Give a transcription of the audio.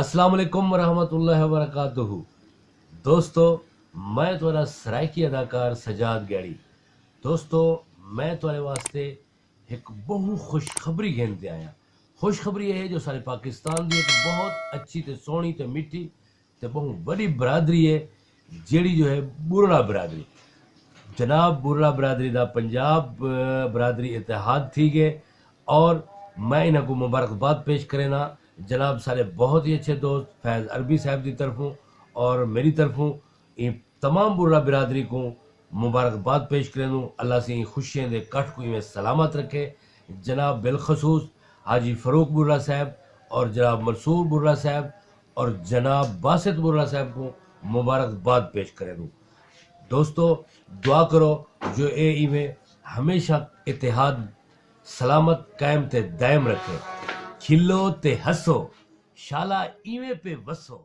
السلام علیکم ورحمۃ اللہ وبرکاتہ دوستو، میں تھوڑا سرائکی اداکار سجاد گیڑی۔ دوستو، میں تھوڑے واسطے ایک بہت خوشخبری گھنتے آیا۔ خوشخبری یہ ہے جو سارے پاکستان دی ایک بہت اچھی تے سونی تے میٹھی تے بہت بڑی برادری ہے، جیڑی جو ہے برلا برادری۔ جناب برلا برادری دا پنجاب برادری اتحاد تھی گئے، اور میں انہاں کو مبارکباد پیش کرنا جناب سارے بہت ہی اچھے دوست فیض عربی صاحب کی طرفوں اور میری طرفوں ان تمام برلا برادری کو مبارکباد پیش کروں۔ اللہ سے خوشیاں دے کٹ کو میں سلامت رکھے۔ جناب بالخصوص حاجی فروخ برلا صاحب اور جناب منصور برلا صاحب اور جناب باسط برلا صاحب کو مبارکباد پیش کروں۔ دوستو دعا کرو جو اے میں ہمیشہ اتحاد سلامت قائم تے دائم رکھے۔ کھلو تے ہسو، شالا ایویں پہ وسو۔